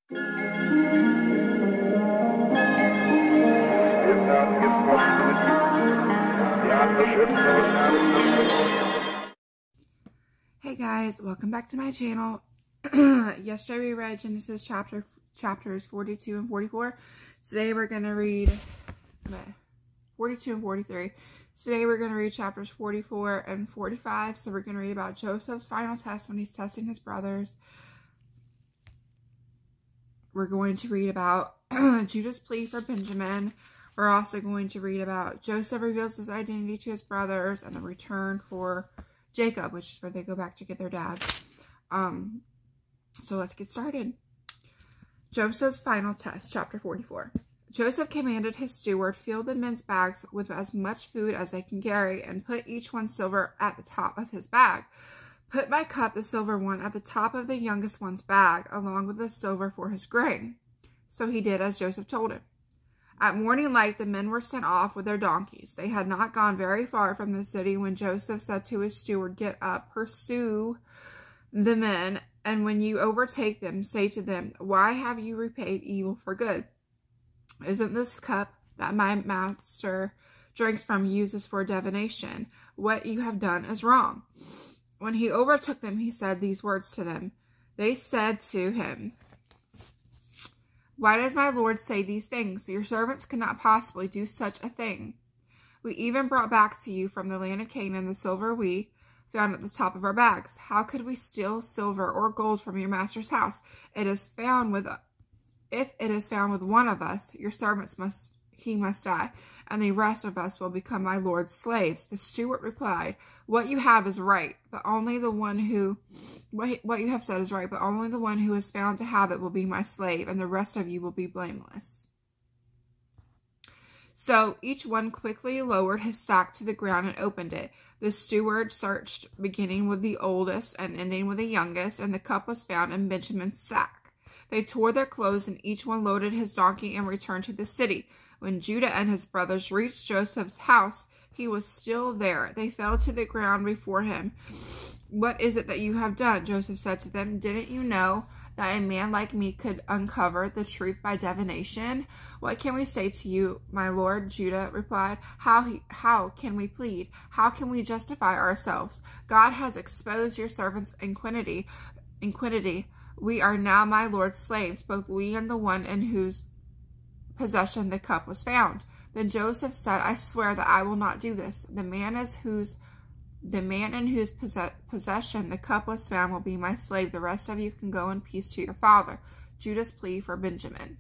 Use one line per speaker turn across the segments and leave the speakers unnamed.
Hey guys, welcome back to my channel. Yesterday we read Genesis chapters 42 and 44. Today we're going to read 42 and 43. Today we're going to read chapters 44 and 45. So we're going to read about Joseph's final test when he's testing his brothers. We're going to read about Judah's plea for Benjamin. We're also going to read about Joseph reveals his identity to his brothers and the return for Jacob, which is where they go back to get their dad. So let's get started. Joseph's final test, chapter 44. Joseph commanded his steward, fill the men's bags with as much food as they can carry, and put each one's silver at the top of his bag. Put my cup, the silver one, at the top of the youngest one's bag, along with the silver for his grain. So he did as Joseph told him. At morning light, the men were sent off with their donkeys. They had not gone very far from the city when Joseph said to his steward, get up, pursue the men, and when you overtake them, say to them, why have you repaid evil for good? Isn't this cup that my master drinks from uses for divination? What you have done is wrong. When he overtook them, he said these words to them. They said to him, why does my Lord say these things? Your servants could not possibly do such a thing. We even brought back to you from the land of Canaan the silver we found at the top of our bags. How could we steal silver or gold from your master's house? If it is found with one of us, your servants must die, and the rest of us will become my Lord's slaves. The steward replied, what you have is right, but only the one who what you have said is right, but only the one who is found to have it will be my slave, and the rest of you will be blameless. So each one quickly lowered his sack to the ground and opened it. The steward searched, beginning with the oldest and ending with the youngest, and the cup was found in Benjamin's sack. They tore their clothes, and each one loaded his donkey and returned to the city. When Judah and his brothers reached Joseph's house, he was still there. They fell to the ground before him. What is it that you have done? Joseph said to them. Didn't you know that a man like me could uncover the truth by divination? What can we say to you, my lord? Judah replied. How can we plead? How can we justify ourselves? God has exposed your servant's iniquity. We are now my lord's slaves, both we and the one in whose possession the cup was found. Then Joseph said, I swear that I will not do this. The man in whose possession the cup was found will be my slave. The rest of you can go in peace to your father. Judah's plea for Benjamin.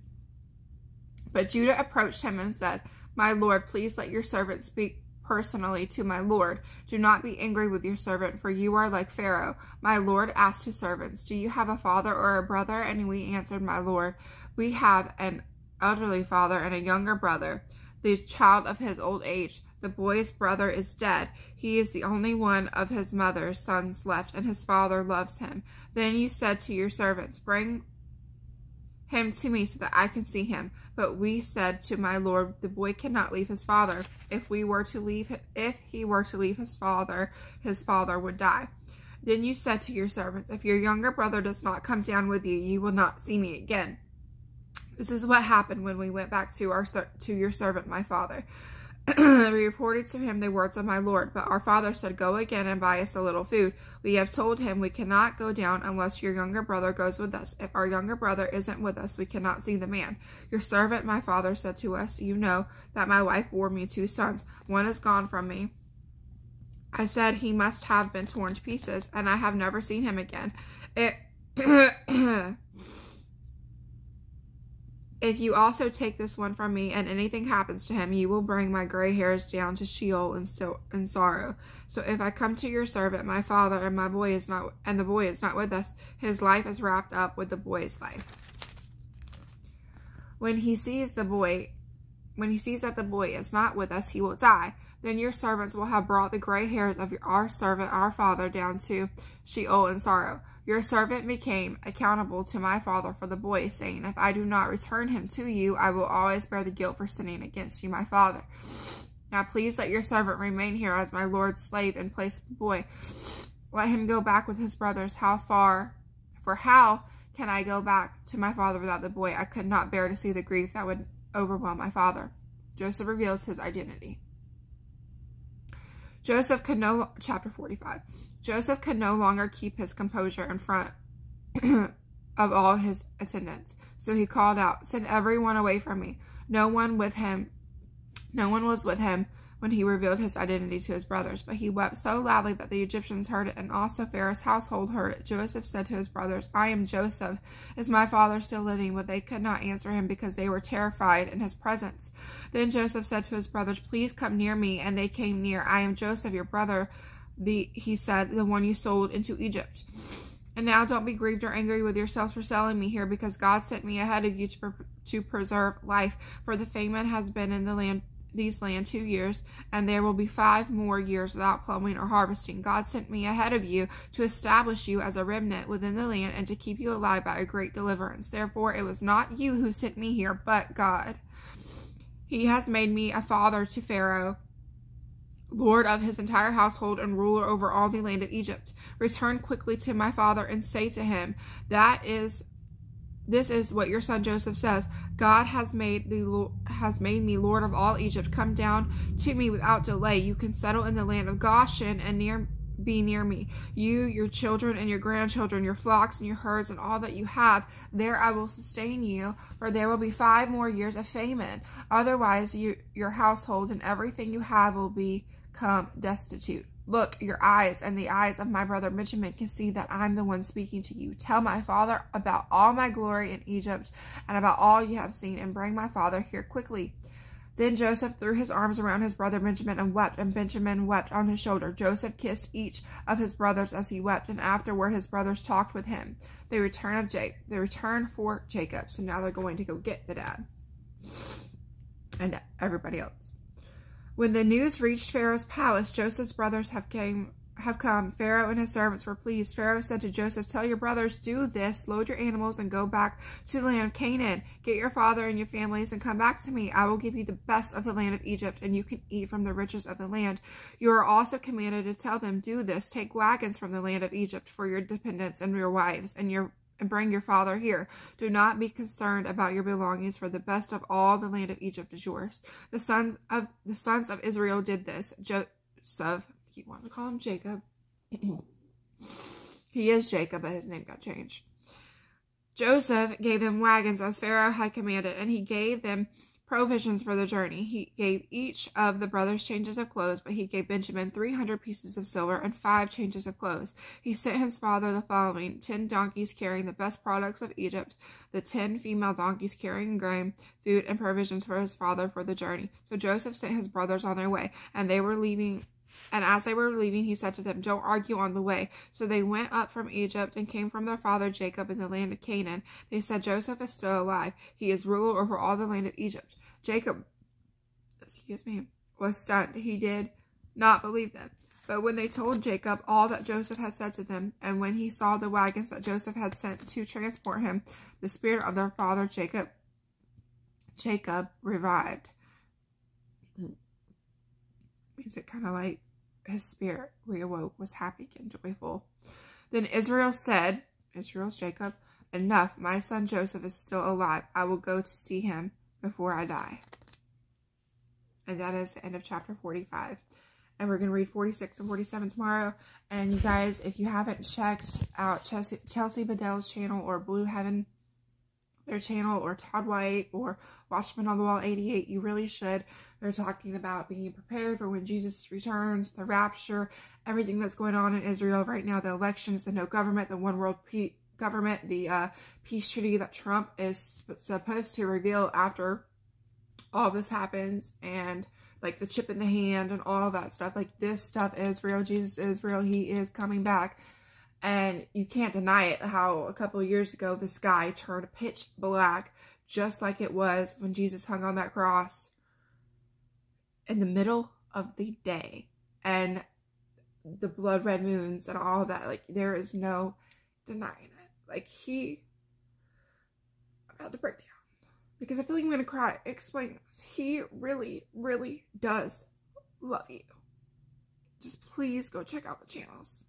But Judah approached him and said, my lord, please let your servant speak personally to my lord. Do not be angry with your servant, for you are like Pharaoh. My lord asked his servants, do you have a father or a brother? And we answered, my lord, we have an elderly father and a younger brother, the child of his old age. The boy's brother is dead. He is the only one of his mother's sons left, and his father loves him. Then you said to your servants, bring him to me so that I can see him. But we said to my lord, the boy cannot leave his father. If he were to leave his father would die. Then you said to your servants, if your younger brother does not come down with you, you will not see me again. This is what happened when we went back to your servant, my father. We reported to him the words of my lord, but our father said, go again and buy us a little food. We have told him we cannot go down unless your younger brother goes with us. If our younger brother isn't with us, we cannot see the man. Your servant, my father, said to us, you know that my wife bore me 2 sons. One is gone from me. I said he must have been torn to pieces, and I have never seen him again. If you also take this one from me and anything happens to him, you will bring my gray hairs down to Sheol in sorrow. So if I come to your servant, my father, and the boy is not with us, his life is wrapped up with the boy's life. When he sees that the boy is not with us, he will die. Then your servants will have brought the gray hairs of our servant, our father, down to Sheol in sorrow. Your servant became accountable to my father for the boy, saying, if I do not return him to you, I will always bear the guilt for sinning against you, my father. Now please let your servant remain here as my lord's slave in place of the boy. Let him go back with his brothers. How can I go back to my father without the boy? I could not bear to see the grief that would overwhelm my father. Joseph reveals his identity. Chapter 45. Joseph could no longer keep his composure in front of all his attendants. So he called out, "Send everyone away from me." No one was with him when he revealed his identity to his brothers, but he wept so loudly that the Egyptians heard it, and also Pharaoh's household heard it. Joseph said to his brothers, "I am Joseph. Is my father still living?" But they could not answer him because they were terrified in his presence. Then Joseph said to his brothers, "Please come near me." And they came near. "I am Joseph, your brother," he said, "the one you sold into Egypt. And now don't be grieved or angry with yourselves for selling me here, because God sent me ahead of you to preserve life. For the famine has been in these land 2 years, and there will be 5 more years without plowing or harvesting. God sent me ahead of you to establish you as a remnant within the land and to keep you alive by a great deliverance. Therefore, it was not you who sent me here, but God. He has made me a father to Pharaoh, lord of his entire household and ruler over all the land of Egypt. Return quickly to my father and say to him, this is what your son Joseph says. God has made me lord of all Egypt. Come down to me without delay. You can settle in the land of Goshen and be near me. You, your children, and your grandchildren, your flocks and your herds, and all that you have. There I will sustain you, for there will be 5 more years of famine. Otherwise, your household and everything you have will become destitute. Look, your eyes and the eyes of my brother Benjamin can see that I'm the one speaking to you. Tell my father about all my glory in Egypt and about all you have seen, and bring my father here quickly." Then Joseph threw his arms around his brother Benjamin and wept, and Benjamin wept on his shoulder. Joseph kissed each of his brothers as he wept, and afterward his brothers talked with him. The return for Jacob. So now they're going to go get the dad and everybody else. When the news reached Pharaoh's palace, Joseph's brothers have come. Pharaoh and his servants were pleased. Pharaoh said to Joseph, "Tell your brothers, do this, load your animals and go back to the land of Canaan. Get your father and your families and come back to me. I will give you the best of the land of Egypt, and you can eat from the riches of the land." You are also commanded to tell them, "Do this, take wagons from the land of Egypt for your dependents and your wives, and bring your father here. Do not be concerned about your belongings, for the best of all the land of Egypt is yours." The sons of Isreal did this. Joseph, you want to call him Jacob. He is Jacob, but his name got changed. Joseph gave them wagons as Pharaoh had commanded, and he gave them provisions for the journey. He gave each of the brothers changes of clothes, but he gave Benjamin 300 pieces of silver and 5 changes of clothes. He sent his father the following: 10 donkeys carrying the best products of Egypt, the 10 female donkeys carrying grain, food, and provisions for his father for the journey. So Joseph sent his brothers on their way, and as they were leaving, he said to them, "Don't argue on the way." So they went up from Egypt and came from their father Jacob in the land of Canaan. They said, "Joseph is still alive. He is ruler over all the land of Egypt." Jacob, was stunned. He did not believe them. But when they told Jacob all that Joseph had said to them, and when he saw the wagons that Joseph had sent to transport him, the spirit of their father Jacob revived. Means it kind of like his spirit reawoke, was happy and joyful. Then Israel's Jacob, "Enough, my son Joseph is still alive. I will go to see him before I die." And that is the end of chapter 45. And we're going to read 46 and 47 tomorrow. And you guys, if you haven't checked out Chelsea Bedell's channel or Blue Heaven, their channel, or Todd White or Watchman on the Wall 88, you really should. They're talking about being prepared for when Jesus returns, the rapture, everything that's going on in Israel right now, the elections, the no government, the one world government, the peace treaty that Trump is supposed to reveal after all this happens, and like the chip in the hand and all that stuff. Like, this stuff is real. Jesus is real. He is coming back. And you can't deny it, how a couple of years ago the sky turned pitch black, just like it was when Jesus hung on that cross in the middle of the day. And the blood red moons and all of that. Like, there is no denying it. Like, I'm about to break down, because I feel like I'm going to cry explaining this. He really, really does love you. Just please go check out the channels.